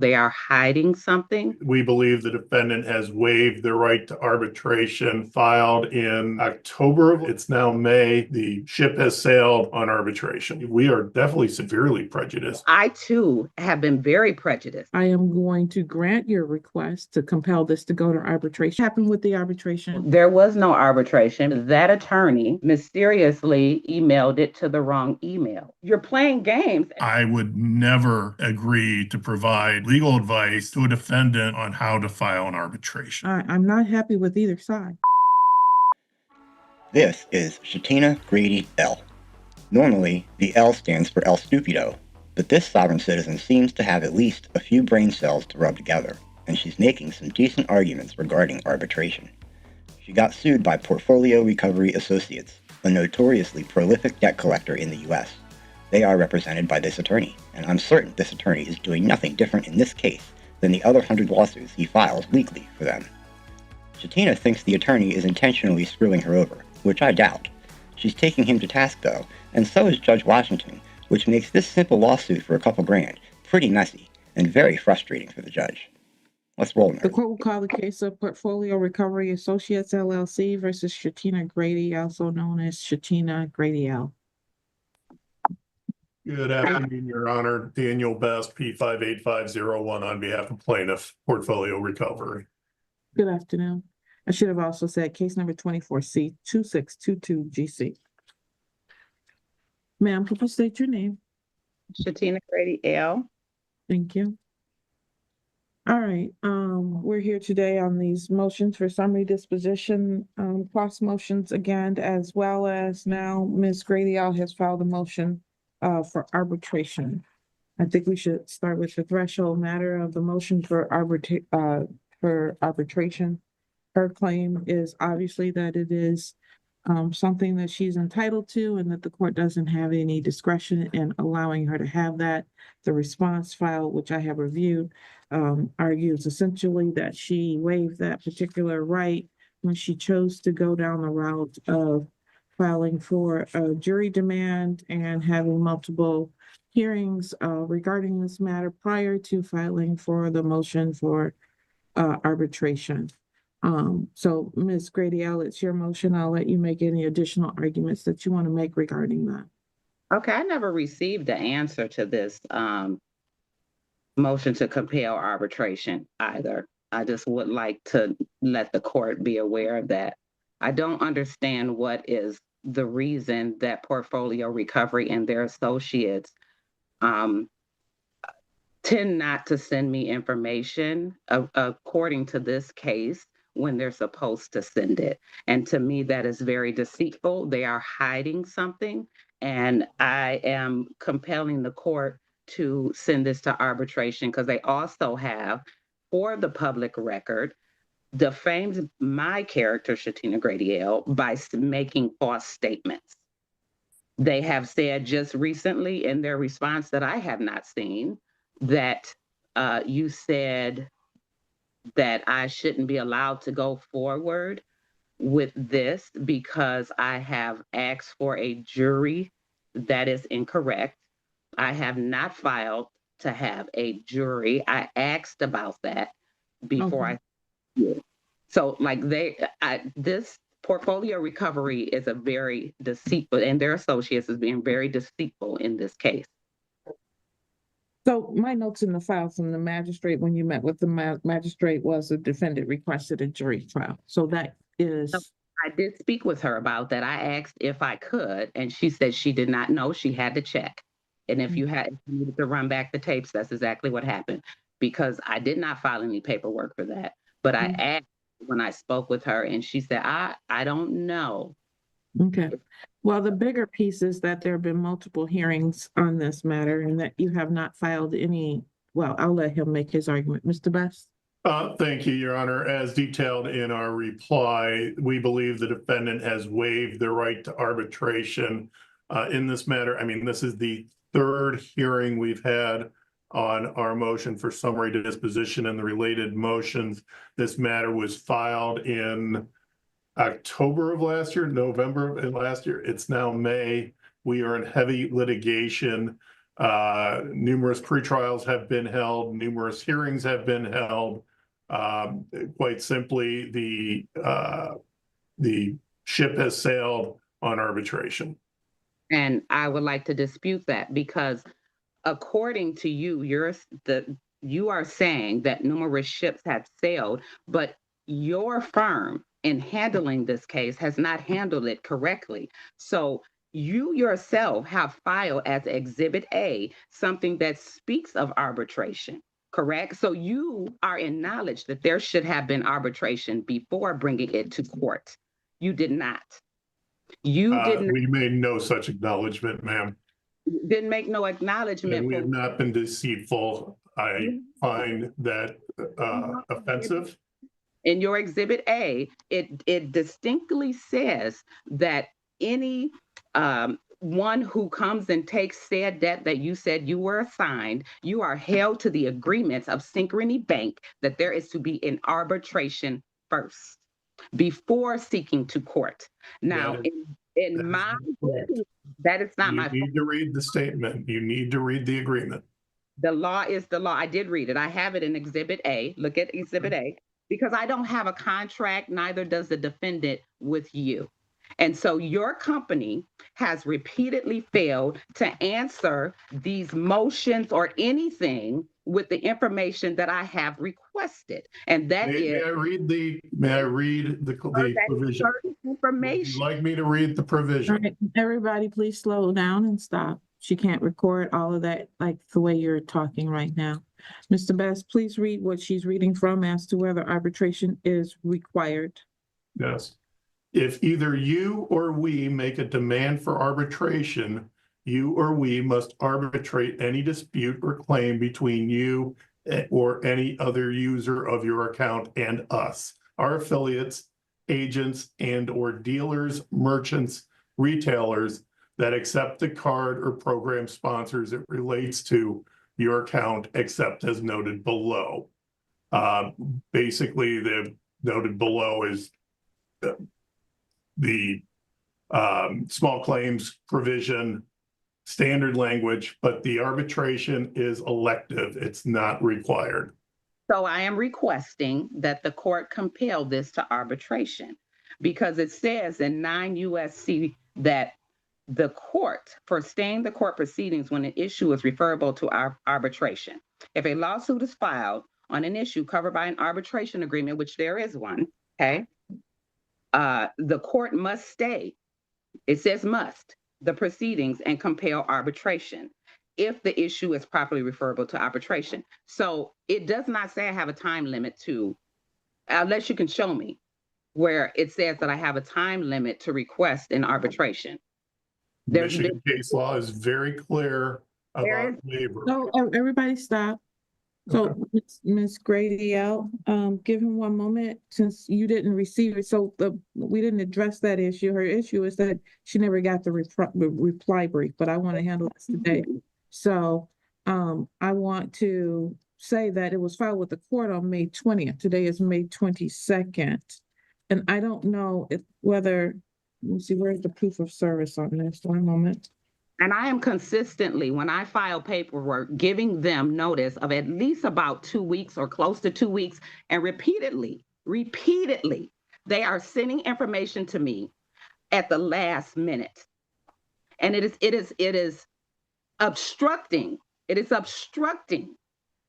They are hiding something. We believe the defendant has waived the right to arbitration filed in October. It's now May. The ship has sailed on arbitration. We are definitely severely prejudiced. I too have been very prejudiced. I am going to grant your request to compel this to go to arbitration. What happened with the arbitration? There was no arbitration. That attorney mysteriously emailed it to the wrong email. You're playing games. I would never agree to provide legal advice to a defendant on how to file an arbitration. I'm not happy with either side. This is Sha-Tina Grady L. Normally, the L stands for El Stupido, but this sovereign citizen seems to have at least a few brain cells to rub together, and she's making some decent arguments regarding arbitration. She got sued by Portfolio Recovery Associates, a notoriously prolific debt collector in the U.S. They are represented by this attorney, and I'm certain this attorney is doing nothing different in this case than the other 100 lawsuits he files weekly for them. Sha-Tina thinks the attorney is intentionally screwing her over, which I doubt. She's taking him to task though, and so is Judge Washington, which makes this simple lawsuit for a couple grand pretty messy and very frustrating for the judge. Let's roll now. The court will call the case of Portfolio Recovery Associates LLC versus Sha-Tina Grady, also known as Sha-Tina Grady L. Good afternoon, Your Honor. Daniel Best, P58501 on behalf of plaintiff, Portfolio Recovery. Good afternoon. I should have also said case number 24C2622GC. Ma'am, could you state your name? Sha-Tina Grady L. Thank you. All right, we're here today on these motions for summary disposition, cross motions again, as well as now Ms. Grady L has filed a motion for arbitration. I think we should start with the threshold matter of the motion for arbitration. Her claim is obviously that it is something that she's entitled to and that the court doesn't have any discretion in allowing her to have that. The response file, which I have reviewed, argues essentially that she waived that particular right when she chose to go down the route of filing for a jury demand and having multiple hearings regarding this matter prior to filing for the motion for arbitration. So Ms. Grady L, it's your motion. I'll let you make any additional arguments that you want to make regarding that. Okay, I never received the answer to this motion to compel arbitration either. I just would like to let the court be aware of that. I don't understand what is the reason that Portfolio Recovery and their associates tend not to send me information according to this case when they're supposed to send it. And to me, that is very deceitful. They are hiding something. And I am compelling the court to send this to arbitration because they also have, for the public record, defamed my character, Sha-Tina Grady L, by making false statements. They have said just recently in their response that I have not seen that you said that I shouldn't be allowed to go forward with this because I have asked for a jury. That is incorrect. I have not filed to have a jury. I asked about that before I did. So like this Portfolio Recovery is a very deceitful, and their associates is being very deceitful in this case. So my notes in the file from the magistrate when you met with the magistrate was the defendant requested a jury trial. So that is. I did speak with her about that. I asked if I could, and she said she did not know. She had to check. And if you needed to run back the tapes, that's exactly what happened, because I did not file any paperwork for that. But I asked when I spoke with her, and she said, I don't know. Okay. Well, the bigger piece is that there have been multiple hearings on this matter and that you have not filed any. Well, I'll let him make his argument. Mr. Best? Thank you, Your Honor. As detailed in our reply, we believe the defendant has waived the right to arbitration in this matter. I mean, this is the third hearing we've had on our motion for summary disposition and the related motions. This matter was filed in October of last year, November of last year. It's now May. We are in heavy litigation. Numerous pretrials have been held, numerous hearings have been held. Quite simply, the ship has sailed on arbitration. And I would like to dispute that because according to you, you are saying that numerous ships have sailed, but your firm in handling this case has not handled it correctly. So you yourself have filed as Exhibit A something that speaks of arbitration, correct? So you are in knowledge that there should have been arbitration before bringing it to court. You did not. You didn't We made no such acknowledgement, ma'am. didn't make no And acknowledgement we for have not been deceitful. I find that offensive. in your Exhibit A, it distinctly says that any one who comes and takes said debt that you said you were assigned, you are held to the agreements of Synchrony Bank that there is to be an arbitration first before seeking to court. Now, That is- in that is my correct. that is not You my need to read the statement. You need to read the agreement. The law is the law. I did read it. I have it in Exhibit A. Look at Exhibit A. Because I don't have a contract, neither does the defendant with you. And so your company has repeatedly failed to answer these motions or anything with the information that I have requested. And that May is I read the provision? certain Would information. you like me to read the All provision? right, everybody, please slow down and stop. She can't record all of that like the way you're talking right now. Mr. Best, please read what she's reading from as to whether arbitration is required. Yes. If either you or we make a demand for arbitration, you or we must arbitrate any dispute or claim between you or any other user of your account and us, our affiliates, agents, and or dealers, merchants, retailers that accept the card or program sponsors it relates to your account, except as noted below. Basically, the noted below is the small claims provision, standard language, but the arbitration is elective. It's not required. So I am requesting that the court compel this to arbitration because it says in 9 USC that the court for staying the court proceedings when an issue is referable to arbitration. If a lawsuit is filed on an issue covered by an arbitration agreement, which there is one, okay, the court must stay, it says must, the proceedings and compel arbitration if the issue is properly referable to arbitration. So it does not say I have a time limit to, unless you can show me where it says that I have a time limit to request an arbitration. Michigan case law is very clear about waiver. So everybody stop. So Ms. Grady L, give him one moment since you didn't receive it. So we didn't address that issue. Her issue is that she never got the reply brief, but I want to handle this today. So I want to say that it was filed with the court on May 20th. Today is May 22nd. And I don't know whether, let me see, where's the proof of service on this? One moment. And I am consistently, when I file paperwork, giving them notice of at least about 2 weeks or close to 2 weeks. And repeatedly, they are sending information to me at the last minute. And it is obstructing. It is obstructing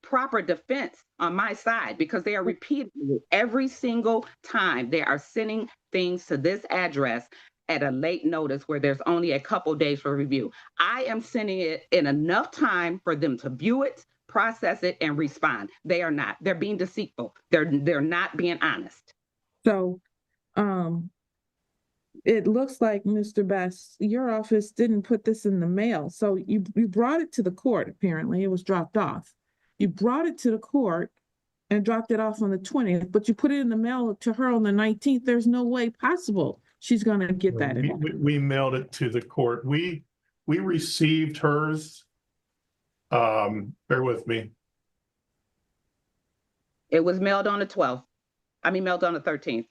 proper defense on my side because they are repeatedly, every single time, they are sending things to this address at a late notice where there's only a couple days for review. I am sending it in enough time for them to view it, process it, and respond. They are not. They're being deceitful. They're not being honest. So it looks like, Mr. Best, your office didn't put this in the mail. So you brought it to the court, apparently. It was dropped off. You brought it to the court and dropped it off on the 20th, but you put it in the mail to her on the 19th. There's no way possible she's going to get that. We mailed it to the court. We received hers. Bear with me. It was mailed on the 12th. Mailed on the 13th.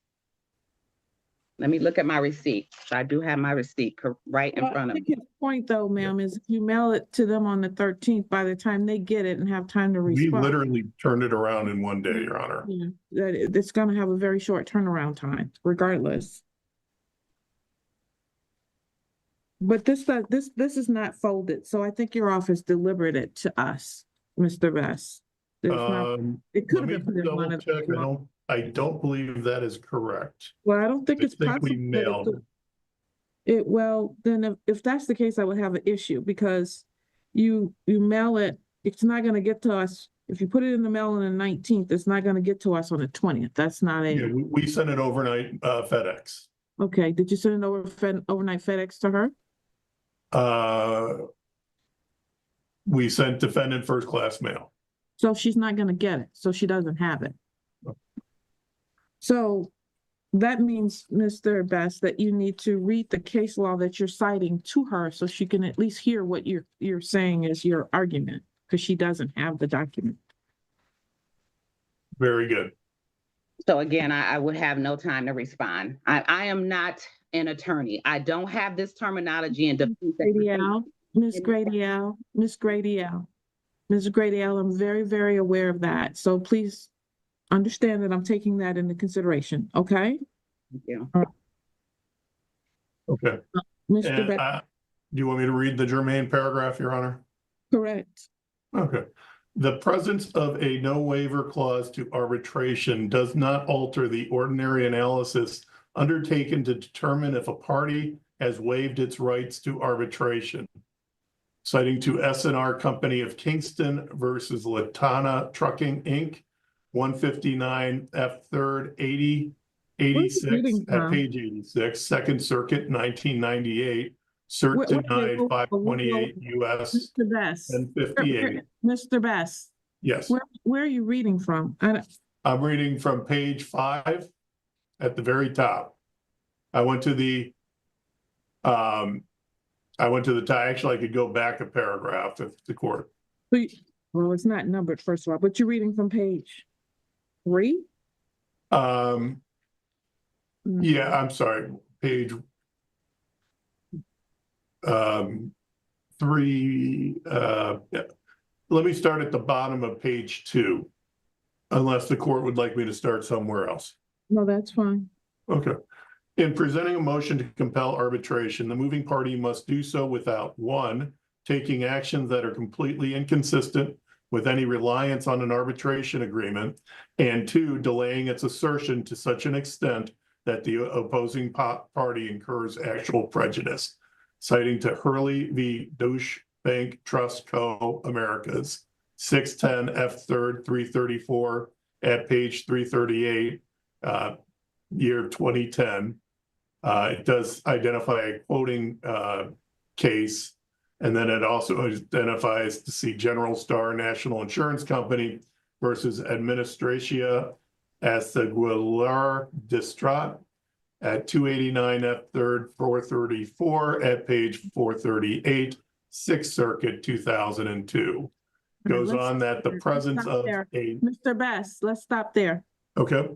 Let me look at my receipt. I do have my receipt right in Well, front I of me. think his point though, ma'am, is if you mail it to them on the 13th, by the time they get it and have time to We respond. literally turned it around in one day, Your Honor. Yeah, it's gonna have a very short turnaround time regardless. But this is not folded, so I think your office delivered it to us, Mr. Best. It's not, it could Let have me been put in one double of check. the. I don't believe that is correct. Well, I don't think I it's think we possible that it mailed could. it. Well, then if that's the case, I would have an issue because you mail it, it's not gonna get to us. If you put it in the mail on the 19th, it's not gonna get to us on the 20th. That's not Yeah, a, we sent it overnight FedEx. okay, did you send it overnight FedEx to her? We sent defendant first class mail. So she's not gonna get it, so she doesn't have it. So that means, Mr. Best, that you need to read the case law that you're citing to her so she can at least hear what you're saying is your argument, because she doesn't have the document. Very good. So again, I would have no time to respond. I am not an attorney. I don't have this terminology in defense. Miss Grady L, Miss Grady L, Ms. Grady L, I'm very, very aware of that. So please understand that I'm taking that into consideration, okay? Thank you. Okay. Mr. And, Best, do you want me to read the germane paragraph, Your Honor? correct. Okay. The presence of a no waiver clause to arbitration does not alter the ordinary analysis undertaken to determine if a party has waived its rights to arbitration. Citing to S&R Company of Kingston versus Latana Trucking, Inc., 159 F. 3rd 86 at page 86, Second Circuit, 1998, cert denied 528 U.S. Mr. Best, 1058. Mr. Best, Yes, where are you reading from? I'm reading from page 5 at the very top. I went to the actually I could go back a paragraph if the court. Well, it's not numbered, first of all, but you're reading from page 3? Yeah, I'm sorry, page 3. Yeah. Let me start at the bottom of page 2, unless the court would like me to start somewhere else. No, that's fine. Okay. In presenting a motion to compel arbitration, the moving party must do so without 1, taking actions that are completely inconsistent with any reliance on an arbitration agreement, and 2, delaying its assertion to such an extent that the opposing party incurs actual prejudice. Citing to Hurley v. Deutsche Bank Trust Co. Americas, 610 F. 3rd 334 at page 338, year 2010. It does identify a quoting case, and then it also identifies to see General Star National Insurance Company versus Administratia Aseguilar Distrat at 289 F. 3rd 434 at page 438, Sixth Circuit, 2002. Goes on that the presence of a... Mr. Best, let's stop there. Okay.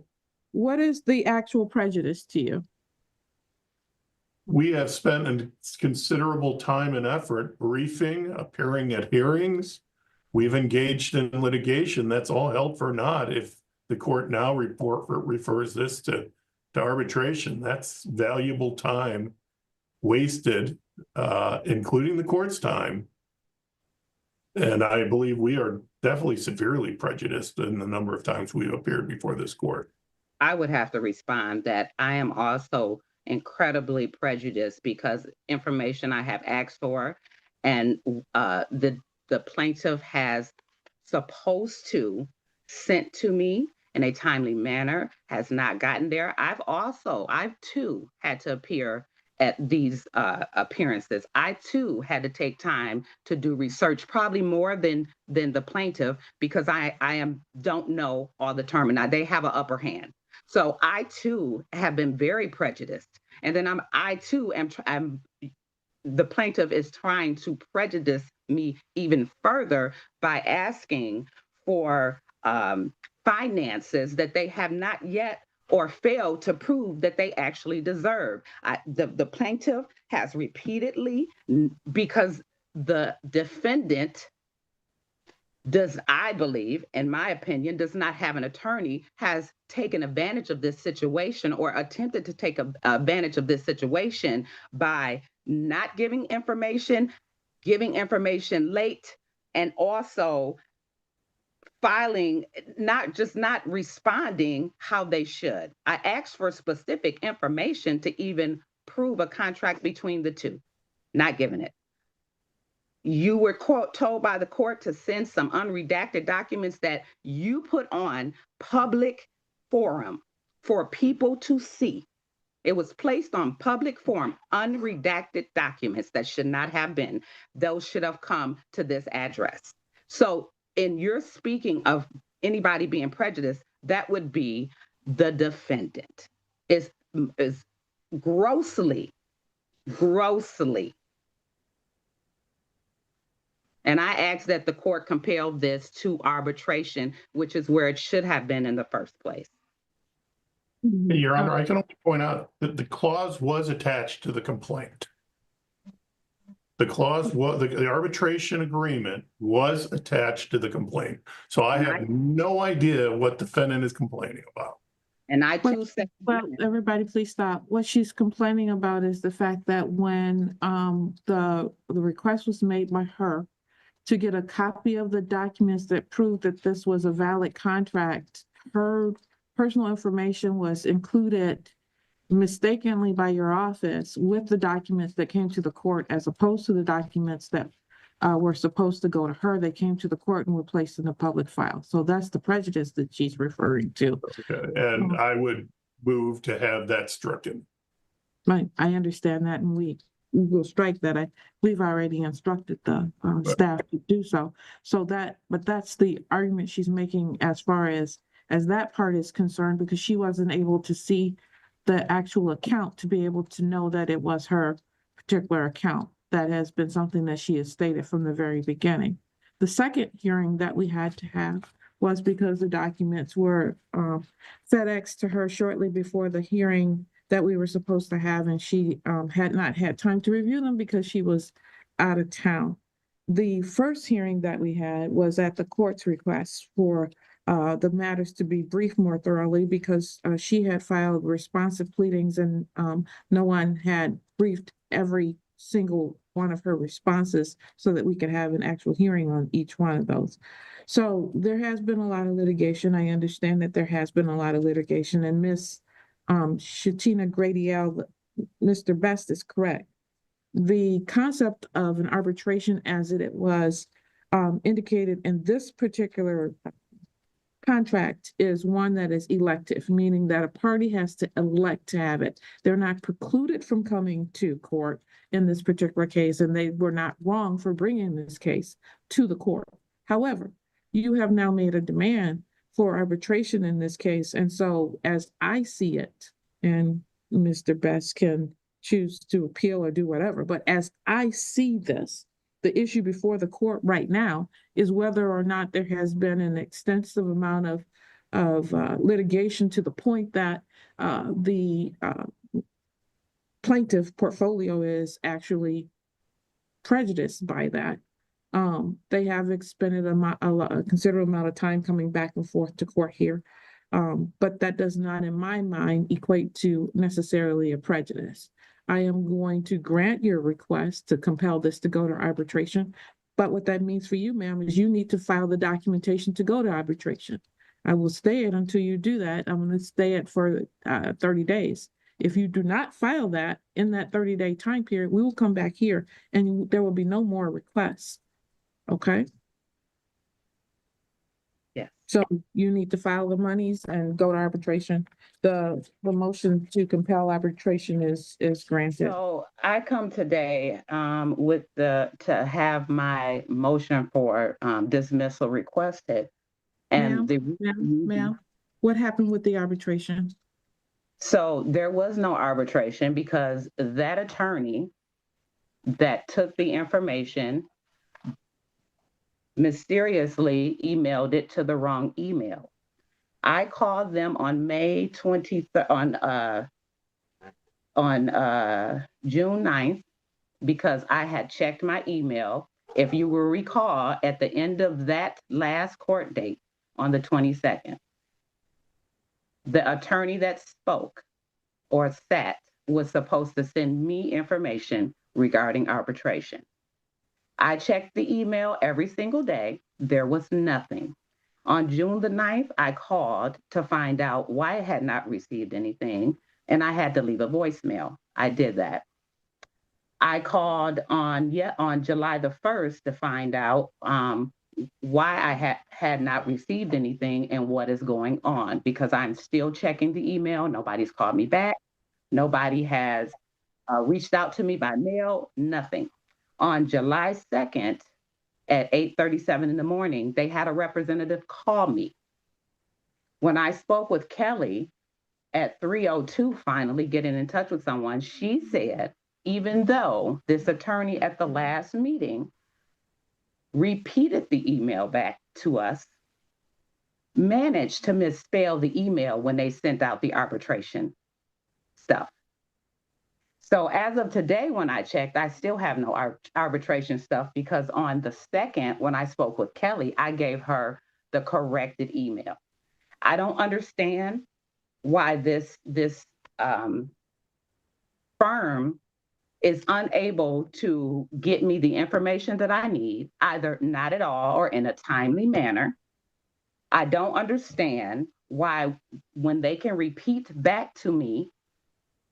What is the actual prejudice to you? We have spent a considerable time and effort briefing, appearing at hearings. We've engaged in litigation. That's all held for naught if the court now refers this to arbitration. That's valuable time wasted, including the court's time. And I believe we are definitely severely prejudiced in the number of times we've appeared before this court. I would have to respond that I am also incredibly prejudiced because information I have asked for and the plaintiff has supposed to sent to me in a timely manner has not gotten there. I've too had to appear at these appearances. I too had to take time to do research, probably more than the plaintiff, because I don't know all the termini. They have an upper hand. So I too have been very prejudiced. And then I'm the plaintiff is trying to prejudice me even further by asking for finances that they have not yet or failed to prove that they actually deserve. The plaintiff has repeatedly, because the defendant does, I believe, in my opinion, does not have an attorney, has taken advantage of this situation or attempted to take advantage of this situation by not giving information late, and also filing, not responding how they should. I asked for specific information to even prove a contract between the two, not giving it. You were told by the court to send some unredacted documents that you put on public forum for people to see. It was placed on public forum, unredacted documents that should not have been. Those should have come to this address. So in your speaking of anybody being prejudiced, that would be the defendant is grossly. And I ask that the court compel this to arbitration, which is where it should have been in the first place. Your Honor, I can only point out that the clause was attached to the complaint. The clause was, the arbitration agreement was attached to the complaint. So I have no idea what defendant is complaining about. And I too said, well, everybody please stop. What she's complaining about is the fact that when the request was made by her to get a copy of the documents that proved that this was a valid contract, her personal information was included mistakenly by your office with the documents that came to the court, as opposed to the documents that were supposed to go to her. They came to the court and were placed in the public file. So that's the prejudice that she's referring to. Okay. And I would move to have that stricken. Right, I understand that, and we will strike that. We've already instructed the staff to do so. But that's the argument she's making as far as that part is concerned, because she wasn't able to see the actual account to be able to know that it was her particular account. That has been something that she has stated from the very beginning. The second hearing that we had to have was because the documents were FedExed to her shortly before the hearing that we were supposed to have, and she had not had time to review them because she was out of town. The first hearing that we had was at the court's request for the matters to be briefed more thoroughly, because she had filed responsive pleadings and no one had briefed every single one of her responses so that we could have an actual hearing on each one of those. So there has been a lot of litigation. I understand that there has been a lot of litigation, and Miss Sha-Tina Grady, Mr. Best is correct. The concept of an arbitration as it was indicated in this particular contract is one that is elective, meaning that a party has to elect to have it. They're not precluded from coming to court in this particular case, and they were not wrong for bringing this case to the court. However, you have now made a demand for arbitration in this case. And so as I see it, and Mr. Best can choose to appeal or do whatever, but as I see this, the issue before the court right now is whether or not there has been an extensive amount of litigation to the point that the plaintiff portfolio is actually prejudiced by that. They have expended a considerable amount of time coming back and forth to court here. But that does not, in my mind, equate to necessarily a prejudice. I am going to grant your request to compel this to go to arbitration. But what that means for you, ma'am, is you need to file the documentation to go to arbitration. I will stay it until you do that. I'm going to stay it for 30 days. If you do not file that in that 30-day time period, we will come back here and there will be no more requests. Okay? yes. So you need to file the monies and go to arbitration. The motion to compel arbitration is granted. So I come today to have my motion for dismissal requested. And Ma'am, what happened with the arbitration? So there was no arbitration because that attorney that took the information mysteriously emailed it to the wrong email. I called them on May 23rd, on June 9th, because I had checked my email. If you will recall, at the end of that last court date on the 22nd, the attorney that spoke or sat was supposed to send me information regarding arbitration. I checked the email every single day. There was nothing. On June the 9th, I called to find out why I had not received anything, and I had to leave a voicemail. I did that. I called on July the 1st to find out why I had not received anything and what is going on, because I'm still checking the email. Nobody's called me back. Nobody has reached out to me by mail, nothing. On July 2nd at 8:37 in the morning, they had a representative call me. When I spoke with Kelly at 3:02, finally getting in touch with someone, she said, even though this attorney at the last meeting repeated the email back to us, managed to misspell the email when they sent out the arbitration stuff. So as of today, when I checked, I still have no arbitration stuff, because on the 2nd, when I spoke with Kelly, I gave her the corrected email. I don't understand why this firm is unable to get me the information that I need, either not at all or in a timely manner. I don't understand why, when they can repeat back to me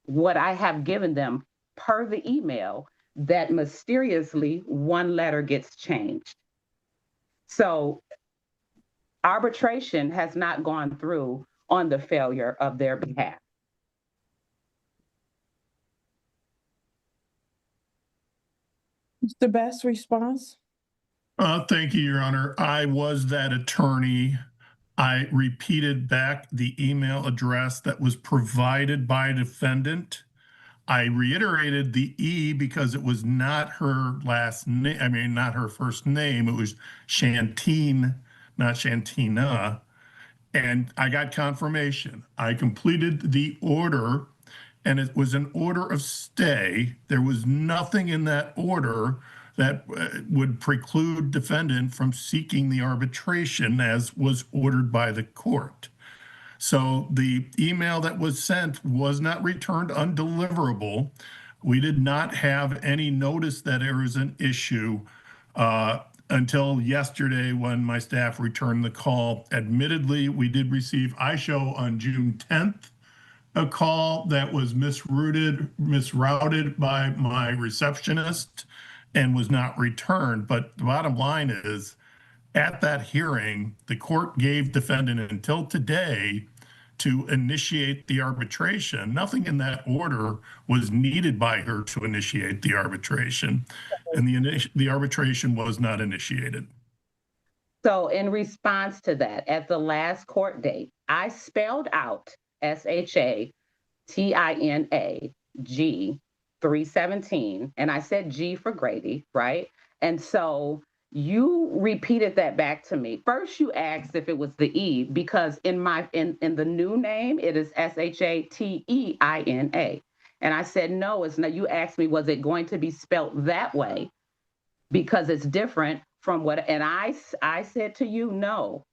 what I have given them per the email, that mysteriously one letter gets changed. So arbitration has not gone through on the failure of their behalf. Mr. Best, response? Thank you, Your Honor. I was that attorney. I repeated back the email address that was provided by a defendant. I reiterated the E because it was not her last name. I mean, not her first name. It was Shantine, not Sha-Tina. And I got confirmation. I completed the order, and it was an order of stay. There was nothing in that order that would preclude defendant from seeking the arbitration as was ordered by the court. So the email that was sent was not returned undeliverable. We did not have any notice that there was an issue until yesterday, when my staff returned the call. Admittedly, we did receive ISHO on June 10th, a call that was misrouted by my receptionist and was not returned. But the bottom line is, at that hearing, the court gave defendant until today to initiate the arbitration. Nothing in that order was needed by her to initiate the arbitration, and the arbitration was not initiated. So in response to that, at the last court date, I spelled out SHATINA G 317, and I said G for Grady, right? And so you repeated that back to me. First, you asked if it was the E, because in the new name, it is SHATEINA. And I said, no, it's not. You asked me, was it going to be spelt that way? Because it's different from what, and I said to you, no,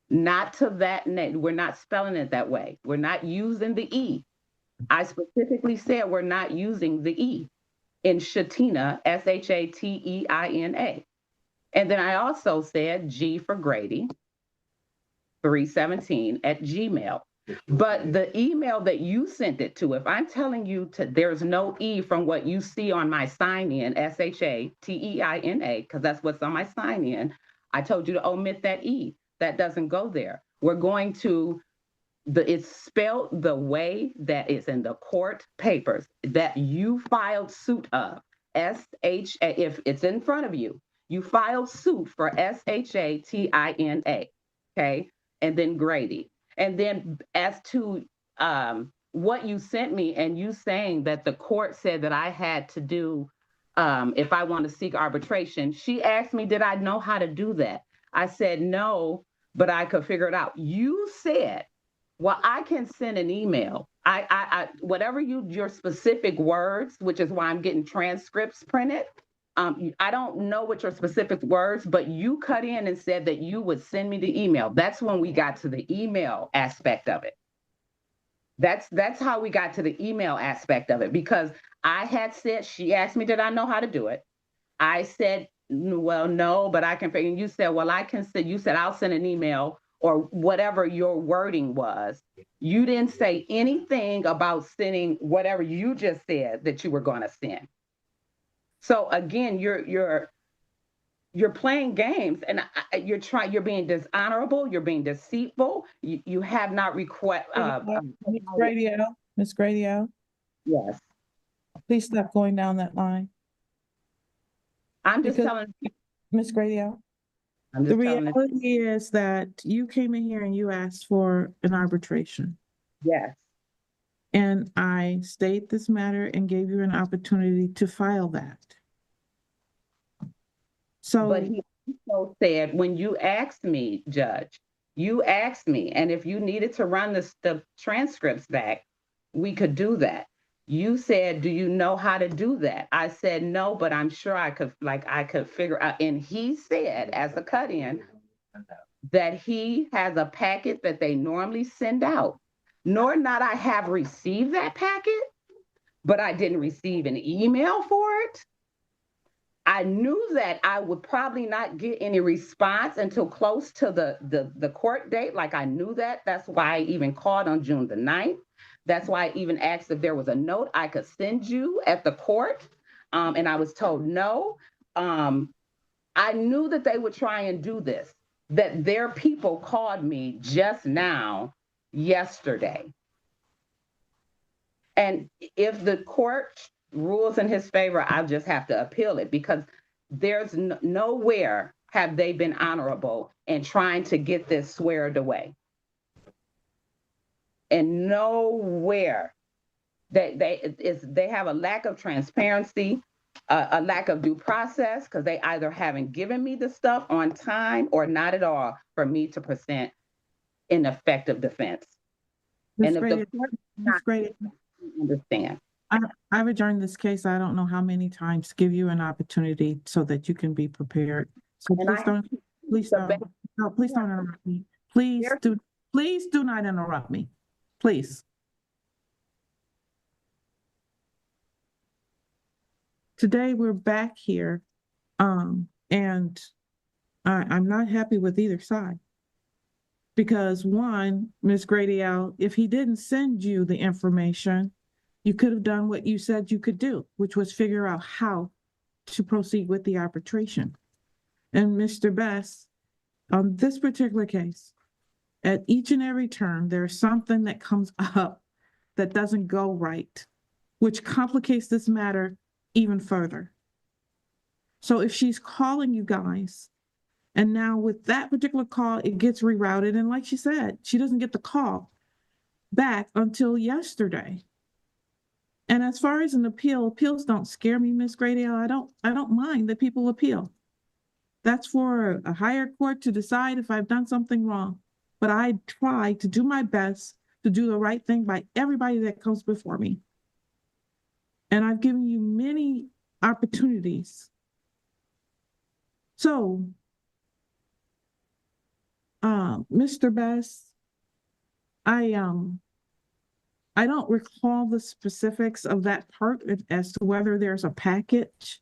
not to that name. We're not spelling it that way. We're not using the E. I specifically said we're not using the E in Sha-Tina, SHATEINA. And then I also said G for Grady, 317 at Gmail. But the email that you sent it to, if I'm telling you there's no E from what you see on my sign-in, SHATEINA, because that's what's on my sign-in, I told you to omit that E. That doesn't go there. We're going to, it's spelled the way that it's in the court papers that you filed suit of, if it's in front of you, you filed suit for SHATINA, okay? And then Grady. And then as to what you sent me, and you saying that the court said that I had to do, if I want to seek arbitration, she asked me, did I know how to do that? I said, no, but I could figure it out. You said, well, I can send an email. Whatever your specific words, which is why I'm getting transcripts printed. I don't know what your specific words, but you cut in and said that you would send me the email. That's when we got to the email aspect of it. That's how we got to the email aspect of it, because I had said, she asked me, did I know how to do it? I said, well, no, but I can figure. You said, well, I can send, you said, I'll send an email or whatever your wording was. You didn't say anything about sending whatever you just said that you were going to send. So again, you're playing games, and you're being dishonorable, you're being deceitful. You have not request. Miss Grady, Yes, please stop going down that line. I'm just Because- telling. Miss Grady, I'm the just telling. reality is that you came in here and you asked for an arbitration. Yes. And I stayed this matter and gave you an opportunity to file that. So, But he also said, when you asked me, Judge, you asked me, and if you needed to run the transcripts back, we could do that. You said, do you know how to do that? I said, no, but I'm sure I could figure out. And he said, as a cut-in, that he has a packet that they normally send out. Nor not I have received that packet, but I didn't receive an email for it. I knew that I would probably not get any response until close to the court date. Like, I knew that. That's why I even called on June the 9th. That's why I even asked if there was a note I could send you at the court. And I was told no. I knew that they would try and do this, that their people called me just now, yesterday. And if the court rules in his favor, I'll just have to appeal it, because there's nowhere have they been honorable in trying to get this squared away. And nowhere they have a lack of transparency, a lack of due process, because they either haven't given me the stuff on time or not at all for me to present an effective defense. Ms. And Grady, if the court Ms. Grady, understand. I've adjourned this case, I don't know how many times, to give you an opportunity so that you can be prepared. So And please don't interrupt me. Please do not interrupt me, please. Today, we're back here, and I'm not happy with either side. Because one, Ms. Grady, if he didn't send you the information, you could have done what you said you could do, which was figure out how to proceed with the arbitration. And Mr. Best, on this particular case, at each and every turn, there's something that comes up that doesn't go right, which complicates this matter even further. So if she's calling you guys, and now with that particular call, it gets rerouted, and like she said, she doesn't get the call back until yesterday. And as far as an appeal, appeals don't scare me, Ms. Grady. I don't mind that people appeal. That's for a higher court to decide if I've done something wrong. But I try to do my best to do the right thing by everybody that comes before me. And I've given you many opportunities. So, Mr. Best, I don't recall the specifics of that part as to whether there's a package.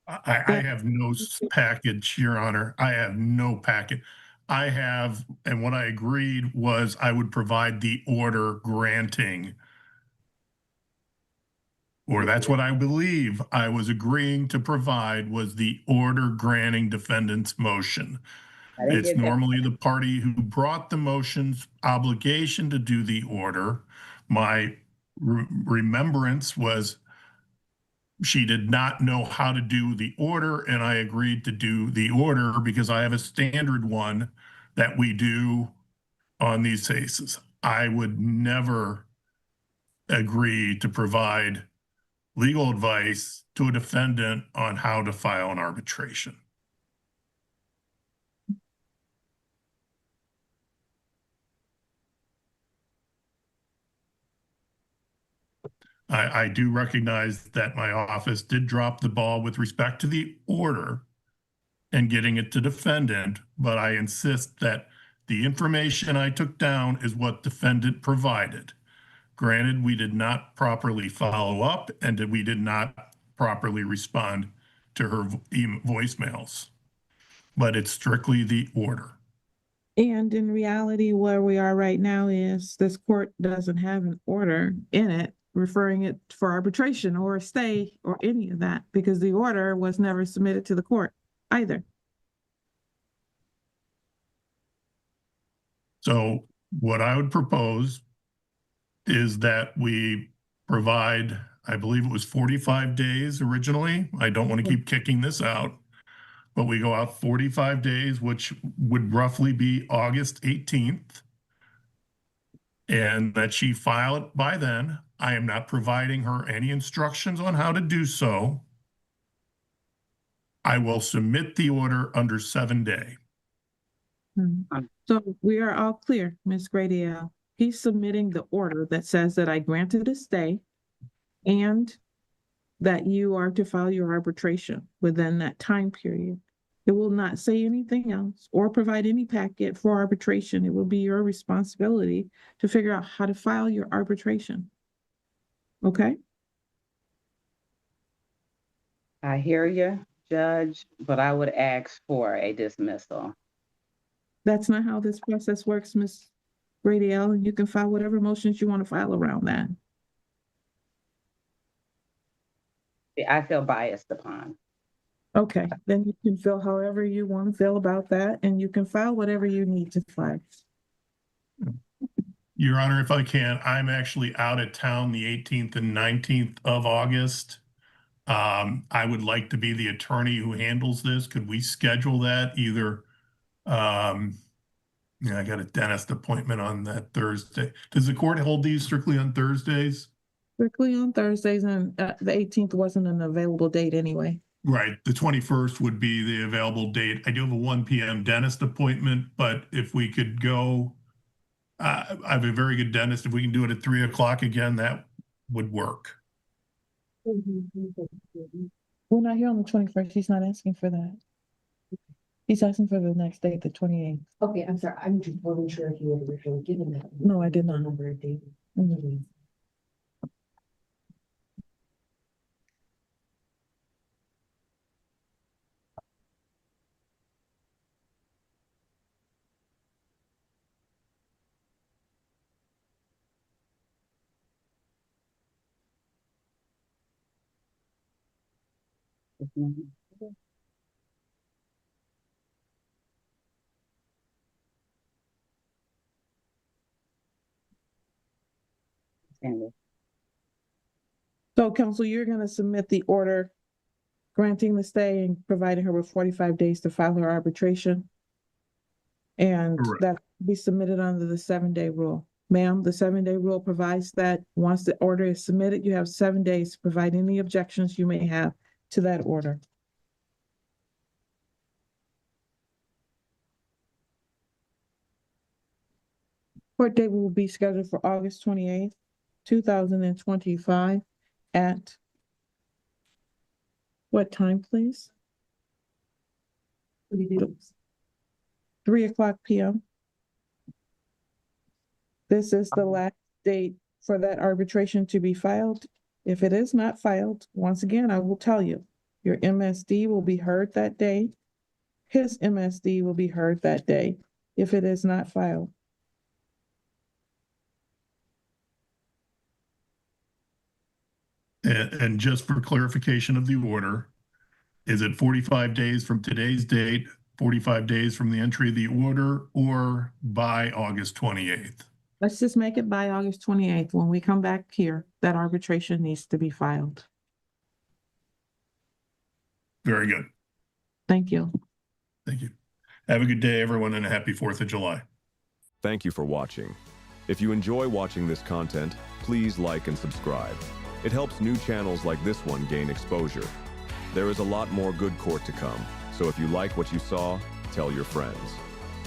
I have no package, Your Honor. I have no packet. I have, and what I agreed was I would provide the order granting, or that's what I believe I was agreeing to provide, was the order granting defendant's motion. It's normally the party who brought the motion's obligation to do the order. My remembrance was she did not know how to do the order, and I agreed to do the order because I have a standard one that we do on these cases. I would never agree to provide legal advice to a defendant on how to file an arbitration. I do recognize that my office did drop the ball with respect to the order and getting it to defendant, but I insist that the information I took down is what defendant provided. Granted, we did not properly follow up and we did not properly respond to her voicemails, but it's strictly the order. And in reality, where we are right now is this court doesn't have an order in it referring it for arbitration or a stay or any of that, because the order was never submitted to the court either. So what I would propose is that we provide, I believe it was 45 days originally. I don't want to keep kicking this out, but we go out 45 days, which would roughly be August 18th. And that she file it by then. I am not providing her any instructions on how to do so. I will submit the order under 7-day. So we are all clear, Ms. Grady. He's submitting the order that says that I granted a stay and that you are to file your arbitration within that time period. It will not say anything else or provide any packet for arbitration. It will be your responsibility to figure out how to file your arbitration. Okay? I hear you, Judge, but I would ask for a dismissal. That's not how this process works, Ms. Grady, and you can file whatever motions you want to file around that. I feel biased upon. Okay, then you can feel however you want to feel about that, and you can file whatever you need to file. Your Honor, if I can, I'm actually out of town the 18th and 19th of August. I would like to be the attorney who handles this. Could we schedule that either? I got a dentist appointment on that Thursday. Does the court hold these strictly on Thursdays? Strictly on Thursdays, and the 18th wasn't an available date anyway. Right. The 21st would be the available date. I do have a 1 p.m. dentist appointment, but if we could go, I have a very good dentist. If we can do it at 3 o'clock again, that would work. We're not here on the 21st. He's not asking for that. He's asking for the next date, the 28th. Okay, I'm sorry, I'm just wasn't sure if you had originally given that. No, I did not. Number of days. Mhm. So counsel, you're going to submit the order granting the stay and providing her with 45 days to file her arbitration. And Correct. that will be submitted under the 7-day rule. Ma'am, the 7-day rule provides that once the order is submitted, you have 7 days to provide any objections you may have to that order. Court date will be scheduled for August 28th, 2025 at what time, please? 3 o'clock p.m. This is the last date for that arbitration to be filed. If it is not filed, once again, I will tell you, your MSD will be heard that day. His MSD will be heard that day if it is not filed. And just for clarification of the order, is it 45 days from today's date, 45 days from the entry of the order, or by August 28th? Let's just make it by August 28th. When we come back here, that arbitration needs to be filed. Very good. Thank you. Thank you. Have a good day, everyone, and a happy 4th of July. Thank you for watching. If you enjoy watching this content, please like and subscribe. It helps new channels like this one gain exposure. There is a lot more good court to come, so if you like what you saw, tell your friends.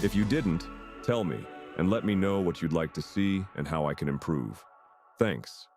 If you didn't, tell me, and let me know what you'd like to see and how I can improve. Thanks.